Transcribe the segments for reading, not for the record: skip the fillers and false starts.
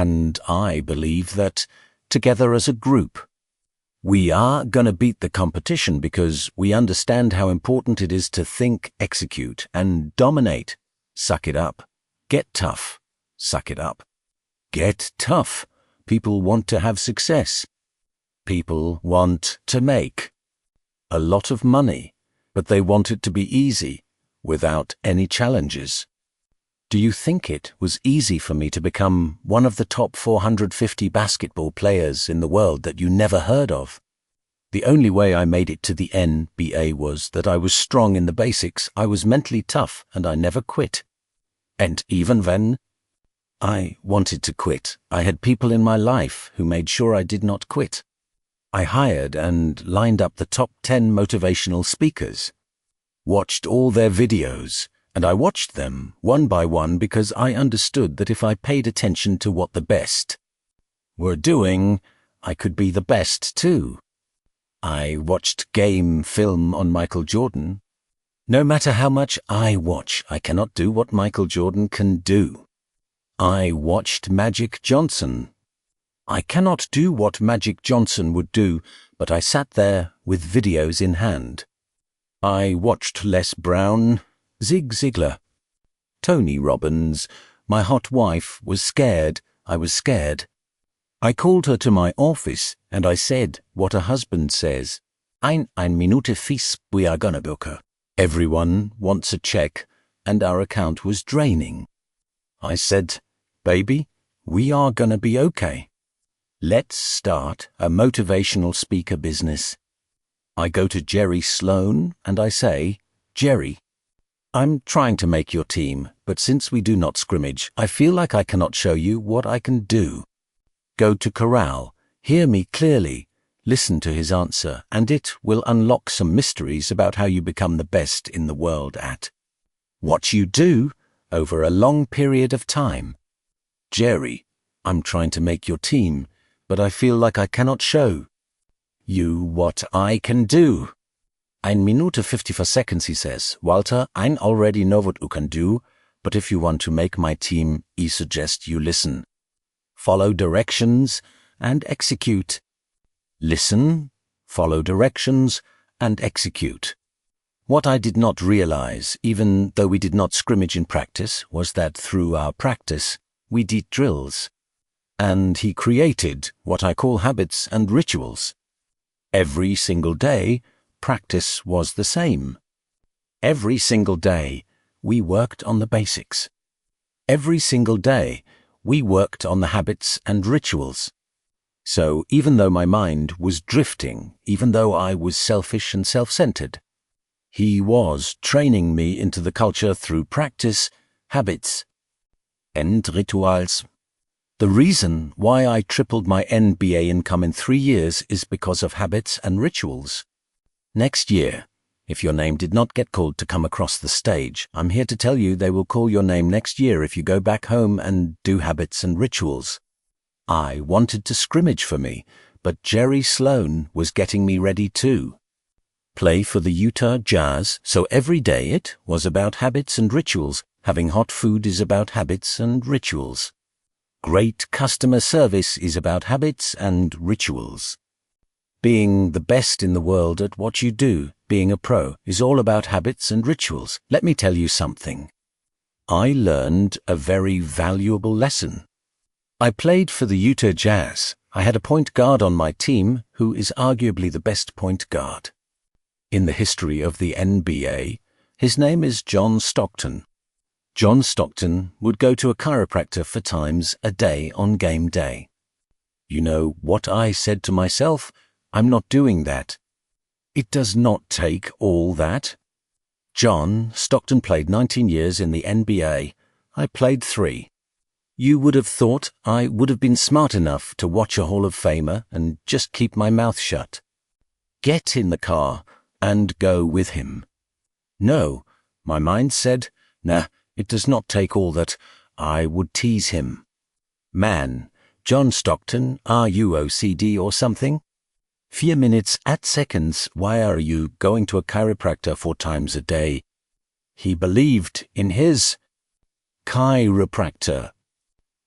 and I believe that, together as a group, we are gonna beat the competition because we understand how important it is to think, execute, and dominate. Suck it up. Get tough. Suck it up. Get tough. People want to have success. People want to make a lot of money, but they want it to be easy, without any challenges. Do you think it was easy for me to become one of the top 450 basketball players in the world that you never heard of? The only way I made it to the NBA was that I was strong in the basics, I was mentally tough, and I never quit. And even when I wanted to quit, I had people in my life who made sure I did not quit. I hired and lined up the top 10 motivational speakers, watched all their videos, and I watched them one by one because I understood that if I paid attention to what the best were doing, I could be the best too. I watched game film on Michael Jordan. No matter how much I watch, I cannot do what Michael Jordan can do. I watched Magic Johnson. I cannot do what Magic Johnson would do, but I sat there with videos in hand. I watched Les Brown, Zig Ziglar, Tony Robbins. My hot wife was scared. I was scared. I called her to my office and I said what a husband says. Ein Minute fies, we are gonna book. Everyone wants a check and our account was draining. I said, baby, we are gonna be okay. Let's start a motivational speaker business. I go to Jerry Sloan and I say, Jerry, I'm trying to make your team, but since we do not scrimmage, I feel like I cannot show you what I can do. Go to Corral, hear me clearly, listen to his answer, and it will unlock some mysteries about how you become the best in the world at what you do over a long period of time. Jerry, I'm trying to make your team, but I feel like I cannot show you what I can do. 1 Minute 54 seconds, he says. Walter, I already know what you can do, but if you want to make my team, I suggest you listen. Follow directions and execute. Listen, follow directions, and execute. What I did not realize, even though we did not scrimmage in practice, was that through our practice, we did drills. And he created what I call habits and rituals. Every single day, practice was the same. Every single day, we worked on the basics. Every single day, we worked on the habits and rituals. So even though my mind was drifting, even though I was selfish and self-centered, he was training me into the culture through practice, habits, and rituals. The reason why I tripled my NBA income in 3 years is because of habits and rituals. Next year, if your name did not get called to come across the stage, I'm here to tell you they will call your name next year if you go back home and do habits and rituals. I wanted to scrimmage for me, but Jerry Sloan was getting me ready too. Play for the Utah Jazz, so every day it was about habits and rituals. Having hot food is about habits and rituals. Great customer service is about habits and rituals. Being the best in the world at what you do, being a pro, is all about habits and rituals. Let me tell you something. I learned a very valuable lesson. I played for the Utah Jazz. I had a point guard on my team who is arguably the best point guard in the history of the NBA. His name is John Stockton. John Stockton would go to a chiropractor 4 times a day on game day. You know what I said to myself? I'm not doing that. It does not take all that. John Stockton played 19 years in the NBA. I played 3. You would have thought I would have been smart enough to watch a Hall of Famer and just keep my mouth shut. Get in the car and go with him. No, my mind said, nah, it does not take all that. I would tease him. Man, John Stockton, are you OCD or something? 4 minutes at seconds, why are you going to a chiropractor 4 times a day? He believed in his chiropractor.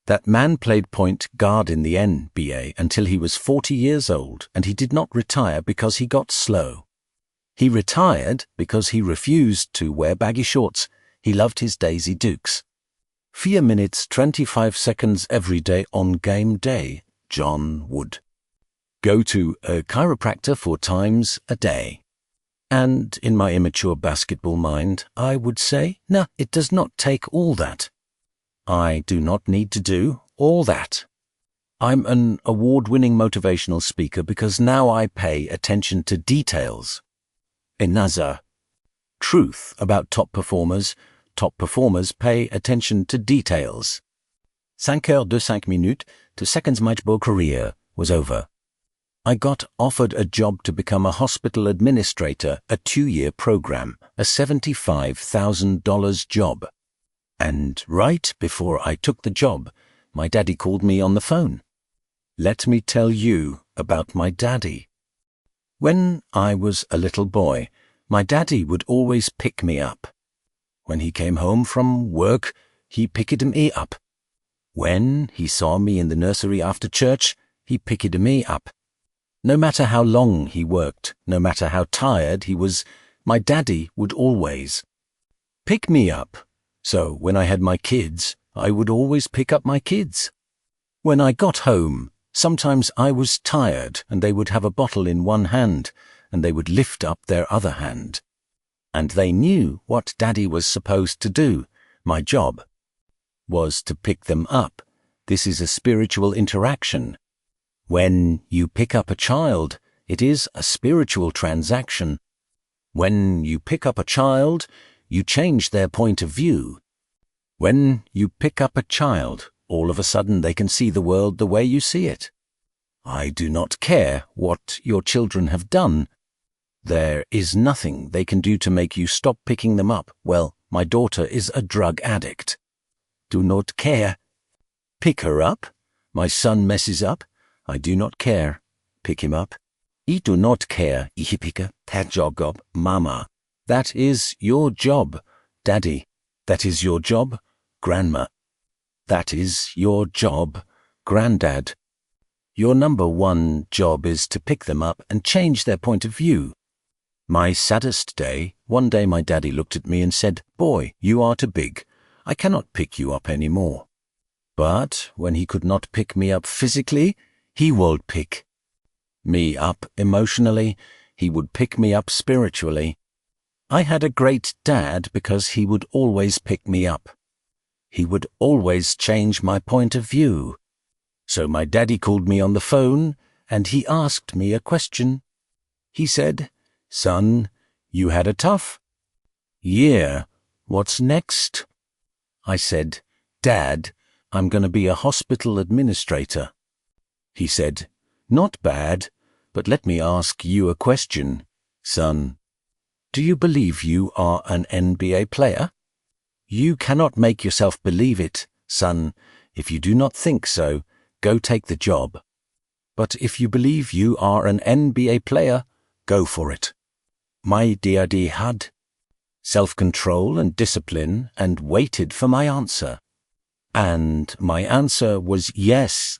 That man played point guard in the NBA until he was 40 years old, and he did not retire because he got slow. He retired because he refused to wear baggy shorts. He loved his Daisy Dukes. 4 minutes 25 seconds every day on game day, John Wood. Go to a chiropractor 4 times a day. And in my immature basketball mind, I would say, no, it does not take all that. I do not need to do all that. I'm an award-winning motivational speaker because now I pay attention to details. Another truth about top performers pay attention to details. 5 heures de 5 minutes to seconds my ball career was over. I got offered a job to become a hospital administrator, a 2-year program, a $75,000 job. And right before I took the job, my daddy called me on the phone. Let me tell you about my daddy. When I was a little boy, my daddy would always pick me up. When he came home from work, he picked me up. When he saw me in the nursery after church, he picked me up. No matter how long he worked, no matter how tired he was, my daddy would always pick me up. So when I had my kids, I would always pick up my kids. When I got home, sometimes I was tired and they would have a bottle in one hand and they would lift up their other hand. And they knew what Daddy was supposed to do. My job was to pick them up. This is a spiritual interaction. When you pick up a child, it is a spiritual transaction. When you pick up a child, you change their point of view. When you pick up a child, all of a sudden they can see the world the way you see it. I do not care what your children have done. There is nothing they can do to make you stop picking them up. Well, my daughter is a drug addict. Do not care. Pick her up. My son messes up. I do not care. Pick him up. I do not care. Ich picke per job, Mama. That is your job, Daddy. That is your job, Grandma. That is your job, Granddad. Your number one job is to pick them up and change their point of view. My saddest day, one day my daddy looked at me and said, "Boy, you are too big. I cannot pick you up any more." But when he could not pick me up physically, he would pick me up emotionally. He would pick me up spiritually. I had a great dad because he would always pick me up. He would always change my point of view. So my daddy called me on the phone and he asked me a question. He said, "Son, you had a tough year. What's next?" I said, "Dad, I'm going to be a hospital administrator." He said, "Not bad, but let me ask you a question, son. Do you believe you are an NBA player? You cannot make yourself believe it, son. If you do not think so, go take the job. But if you believe you are an NBA player, go for it." My daddy had self-control and discipline and waited for my answer. And my answer was yes.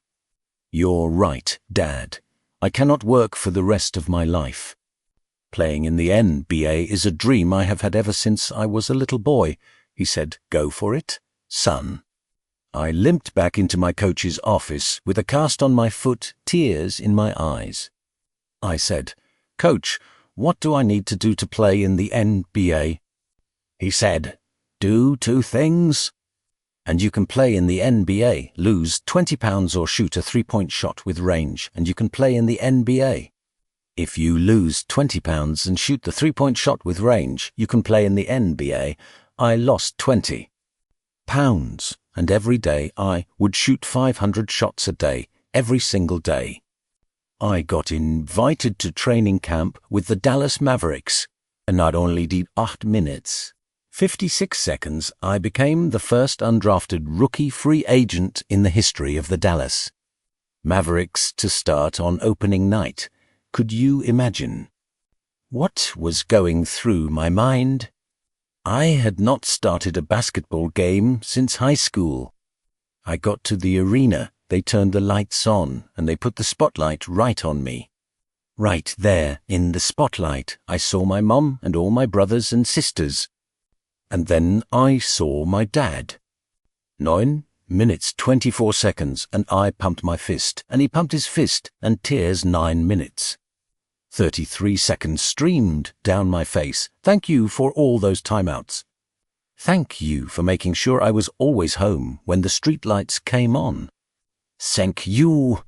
"You're right, Dad. I cannot work for the rest of my life. Playing in the NBA is a dream I have had ever since I was a little boy." He said, "Go for it, son." I limped back into my coach's office with a cast on my foot, tears in my eyes. I said, "Coach, what do I need to do to play in the NBA?" He said, "Do 2 things. And you can play in the NBA, lose 20 pounds or shoot a 3-point shot with range, and you can play in the NBA. If you lose 20 pounds and shoot the 3-point shot with range, you can play in the NBA. I lost 20 pounds, and every day I would shoot 500 shots a day, every single day. I got invited to training camp with the Dallas Mavericks, and not only did 8 minutes, 56 seconds, I became the first undrafted rookie free agent in the history of the Dallas Mavericks to start on opening night. Could you imagine? What was going through my mind? I had not started a basketball game since high school. I got to the arena, they turned the lights on, and they put the spotlight right on me. Right there, in the spotlight, I saw my mum and all my brothers and sisters. And then I saw my dad. 9 minutes 24 seconds, and I pumped my fist, and he pumped his fist, and tears 9 minutes. 33 seconds streamed down my face. Thank you for all those timeouts. Thank you for making sure I was always home when the streetlights came on. Thank you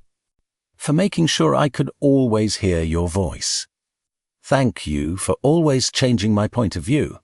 for making sure I could always hear your voice. Thank you for always changing my point of view.